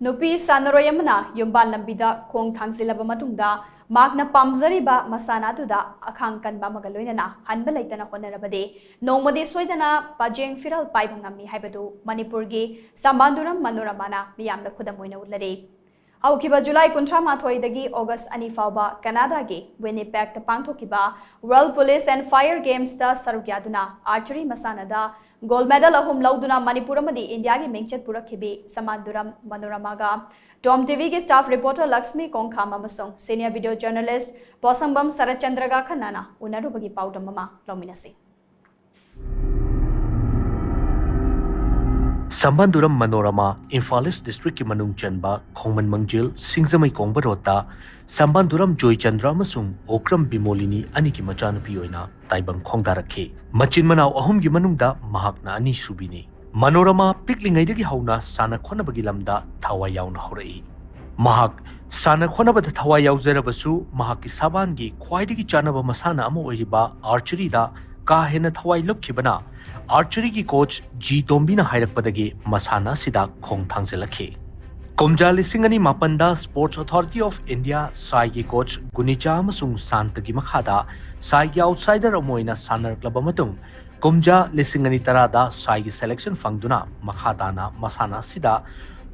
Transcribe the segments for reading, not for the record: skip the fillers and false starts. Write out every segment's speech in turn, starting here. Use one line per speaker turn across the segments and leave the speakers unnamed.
Nupi Sanaroyamana, Yumban Lambida, Kong Tangsilaba Matunda, Magna Pamzariba, Masana Tuda, Akankan Bamagaloina, Hanbalaitana Honorabade, no Modi Swedana, Pajang Firal Pibangami Habadu, Manipurgi, Sambanduram Manoramana, Miam the Kudamuina Ulade. Aukiba July Kuntrama Toidagi, August Anifauba, Canada Gi, Winnipeg the Pangtokiba, World Police and Fire Games the Sarugyaduna, Archery Mashannada, Gold medal ahum lauduna Manipuramadi India gi mingchat purakkhrabi Samanduram Manoramaga TOMTV ki staff reporter Lakshmi Kongkham amasong senior video journalist Posangbam Sarachandraga Khanana unarubagi paudam mama lominasi
Samanduram Manorama, Infalis District Manung Chanba, Kongman Mangjil, Singzamai Kongbarota, Samanduram Joy Chandra Masung, Okram Bimolini, Aniki Machan Pioina, Taibang Kongdarake, Machin Manau Ahum Gimanunda, Mahakna Ani Subini, Manorama, Pickling Idagi Hauna, Sana Konabagilamda, Tawayaun Horei. Mahak, Sana Konaba the Tawayau Zerabasu, Mahaki Sabangi, Quaidigi Chanaba Masana Amo Oiba, Archery da, Kahena Tawai Lukibana. Archery ki coach G Tombina Hairakpadagi Masana Sida Kong Tangselake. Komja Lisingani Mapanda Sports Authority of India Sai ki coach Gunicha Masung Santagi Makhada Sai ki outsider Amoina Sanar Club Amatung Komja Lisingani Tarada Sai ki selection Fangduna Makhadana Masana Sida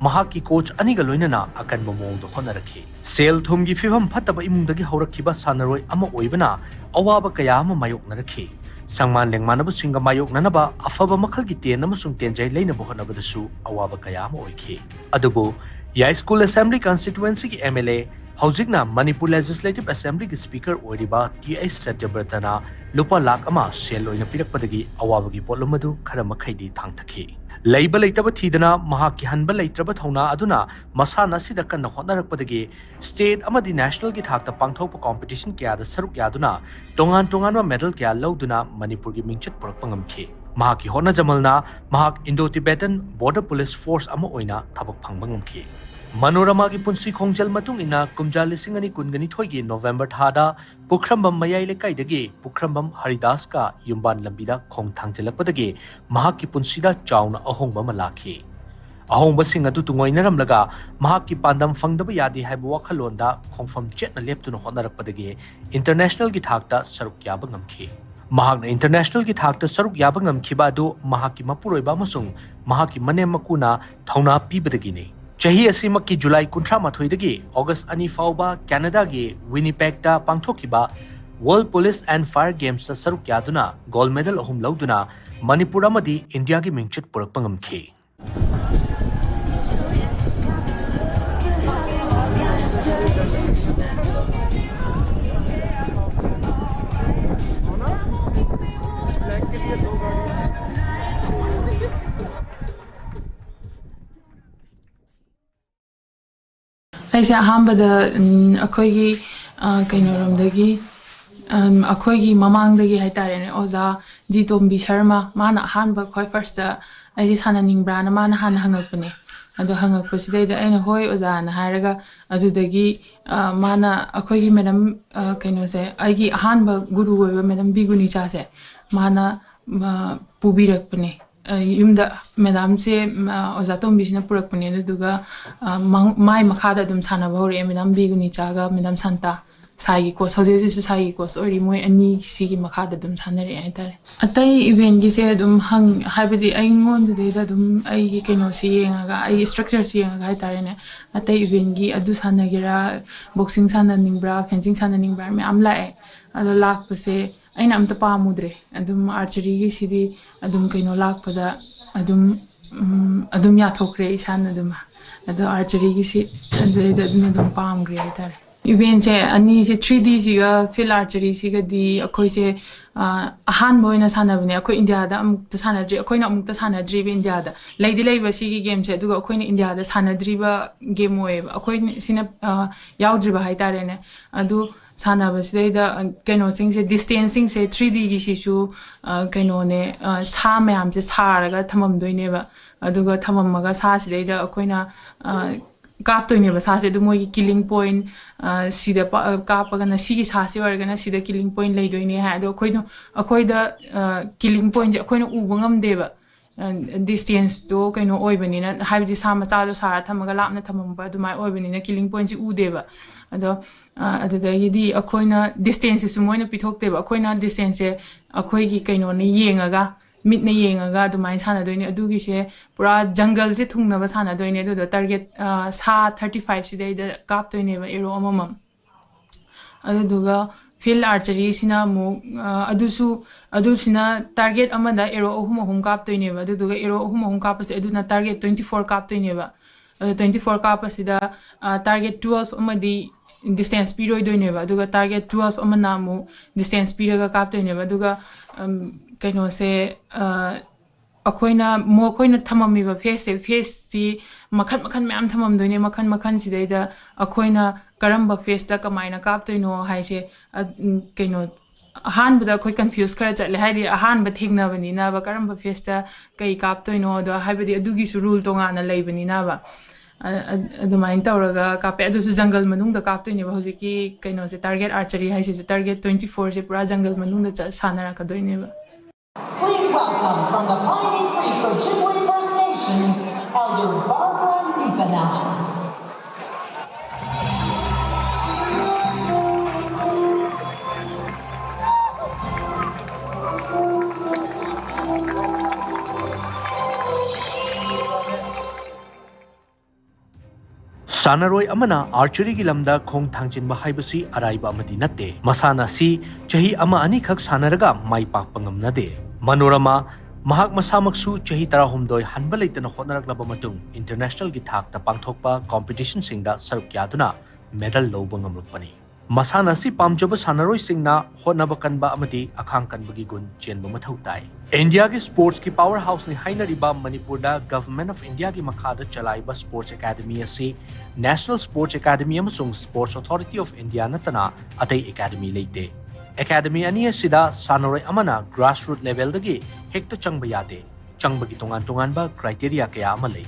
Mahaki coach Anigaloinana akan Momo do Honarake. Sel Thumgi Fivam Pataba Imundagi Horakiba Sanaroi Ama Oibana Awaba Kayama Mayok Narake. Sangman Lengmanabu Singa Mayok Nanaba, Afaba Makalgiti Namusung Tenjay Lena Bohanabadasu, Awaba Kayama Oike. Adubu, Yai School Assembly Constituency MLA, Hausigna, Manipur Legislative Assembly Speaker Oriba, T.A. Satyabertana, Lupa Lakama, Selo in a Pirakpadagi, Awabagi Polomadu, Karamakadi Tangtaki. Label Itabatidana, Mahaki Hanba Trabatona Aduna, Masana Sidakan Honarakpadagi, State Amadi National Gitak Pangtopa Competition Kia the Saruk Yaduna, Tongan Medal Kia Lauduna, Manipuri Mingchet Porpangam Ki. Mahaki Hona Jamalna, Mahak Indo-Tibetan Border Police Force Amoina, Tabak Pangmangam Ki. Manorama ki punsi Kongjal Matung ina Kumja Lisingani Kungani Togi November Thada, Pukrambam Mayai Lekaidagi, Pukrambam Haridaska, Yumban Lambida Kong Tangtelakpadagi, Mahaki Punsida Chauna Ahongba Malaki. Ahongba Singatu Tungoinaram Laga, Mahaki Pandam Fangdabayadi Habuakalonda, Kongfam Jetna Leptun Honarakpadagi, International Gitakta Saruk Yabangam Ki. Mahakna International Gitakta Saruk Yabangam Kibadu, Mahaki Mapuroiba Masung, Mahaki Mane Makuna, Tauna Pibadagini. Chahi Asimaki July Kuntramathoidagi, August Anifauba, Canada gi Winnipeg da Pangtokiba, World Police and Fire Games da Saruk Yaduna, Gold medal ahum lauduna, Manipuramadi India gi Mingchet Purakpangam Ki.
Aise ahambada akoigi kainoramdagi akoigi mamangdagi haitare oza G Tombi Sharma mana hanba khoi first aise sananing brana mana han hangakpane ado hangakpasidai aina hoi oza na haraga adudagi mana akoigi madam kainose aigi hanba guru oiba madam biguni cha se mana pubirakpane Yumda Madam say Ozatom Bisna Purakpane Duga my Makada dum Sana Bori, Madam Biguni Chaga, Madam Santa, Sai Kos, Hoses Sai Kos, or Rimo and Ni Sigi Makada dum Sanari enter. At I even said hung hybrid I won the day that I can see I structure seeing a guitar at I even gi Adusanagira, boxing sana nimbra, fencing sana nimbra, I'm like a lack per se. I am the Pamudre, Adum Archery City, Adum Kaino Lakpada, Adum Yatokre, Sanaduma, at the Archery City, and the Adum Palm Greater. Event ani 3D siga field archery siga di akoi se ahan boina sanabne akoi India da amuk ta sanadri akoi na amuk ta sanadri be India da leidi leiba sigi game se duga akoi na India da sanadri ba game oe akoi sina yaudri ba haitare ne adu Sana was the Kano things, distancing say 3D issue, Kanone, Samam, this Haraga, Tamam do never, Aduga Tamamaga Sas, later, Aquina Captain never has the more killing point, see the Kapagana sees Hasi or gonna see the killing point later in your hand, Aquino, Aquida killing point, Aquino Ubangam Deva. distance to kaino oibanina haibdi sa machado sara thamaga lapna thamamba dumai oibanina killing point si udeba ado adudagidi akoina distance su moina pithokteba akoina distance akoi gi kaino ni yengaga mitna yengaga dumai sana doine adugi se pura jungle se thungna ba sana doine do target sa 35 sidai da kap doine ba ero amamam aduga field archery sina mu adusina target amada ero ohum kap toine ba aduga ero ohum kap se aduna target 24 kap toine ba 24 kap sida target 12 amadi distance speed doine ba aduga target 12 amana mu distance speed ga kap toine ba aduga kaino se akoina mo koina thamami ba face si makhan myam thamam doine makhan sidaida akoina karamba face ta kamaina kap toino haise kaino ahan bada koi confuse kara chatle haidi ahan ba thigna bani na ba karamba face ta kai kap toino do haibadi adugi su rule tonga na leibani na ba adumain tawraga kape adusu jungle manung da kap toine ba hojiki kaino se target archery haise se target 24 se pura jungle manung da sanara ka doine ba.
Please welcome from the Piney Creek Ojibwe First Nation, Elder Barbara Nipana.
Sanaroi amana archery gi lamda khong thangjinba haibasi araiba amadi natte masana si chahi ama ani khak sanaraga mai pak pangamnade Manorama mahak masamaksu chahi 16 hanba leitana honaraklaba matung international gi thakta pangthokpa competition singda saruk yaduna medal lobang ngamrukpani masana si pamjaba sanaroi singna honaba kanba amadi akhang kanbagi gun chenba mathau tai India ki sports ki powerhouse ni hainariba Manipur da government of India ki makhada chalaiba sports academy ase National Sports Academy amasung Sports Authority of India natana atai academy leite academy ani asida sanaroi amana grassroots level dagi hekta changba yade changbagi tongan ba criteria kaya amalei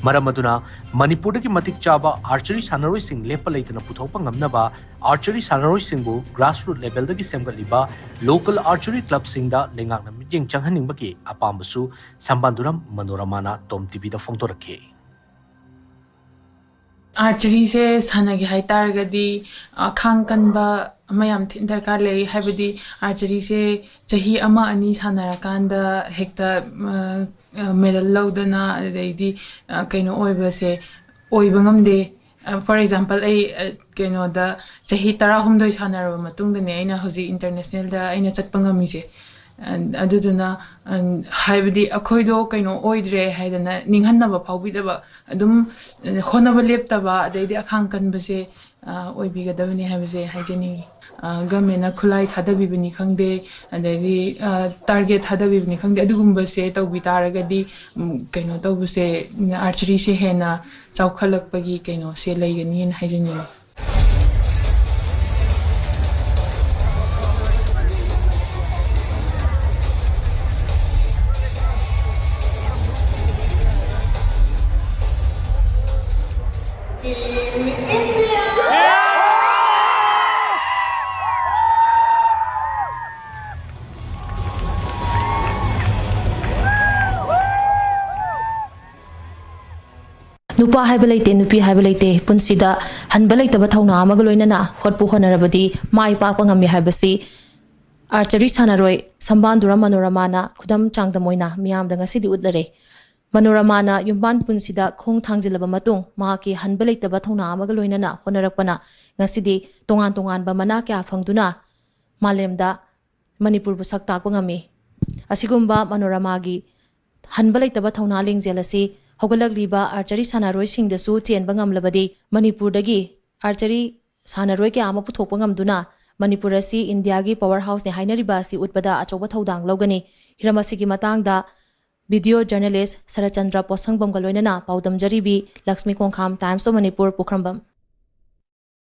maramaduna Manipur dagi matik chaba archery sanaroi sing lepa leitana puthopa ngamnaba archery sanaroi singbu grassroots level dagi semgaliba local archery club singda lengakna mityeng changhaningbaki apambasu sambanduram Manoramana TOMTV da phongdorakhe
archery se sanagi hai targadi khang kanba mayam thin darkar lei haibadi archery se chahi ama ani sanarakanda hekta medal lodana adeidi kaino oiba se oiba ngamde for example ai kaino da chahi 16 sanaraba matungda ne aina hoji international da aina chatpa ngami se aduduna haibadi akhoido kaino oidre haidana ninghanna phawbidaba adum honaba leptaba adeidi akhang kanbase oibigadabani haibase haijani government khulai thadabibani khangde adeidi target thadabibani khangde adugumbase tawbi taragadi kaino tawbuse archery se hena chawkhalakpagi kaino se leigani haijani
nupa haiba leite nupi haiba leite punsida hanba leitaba thauna amaga loinana hotpu honarabadi mai pakpa ngami haibasi archery sanaroi Sambandura Manoramana khudam changdamoina miyamda ngasidi utlare Manoramana yumban punsida khong thangjilaba matung mahaki hanba leitaba thauna amaga loinana honarakpana ngasidi tongan ba mana kya phangduna malemda Manipur bu sak takpa ngami asigumba Manorama gi hanba leitaba thauna lengjelasi hogalakliba archery sanaroi singdasu chenba ngamlabadi Manipur dagi archery sanaroi kya ama puthokpa ngamduna Manipur asi India gi powerhouse ne hainariba si utpada achoba thodang logani hiramasi gi matangda video journalist Sarachandra Posangbam galoinana paudam jaribi Lakshmi Kongkham Times of Manipur Pukhrambam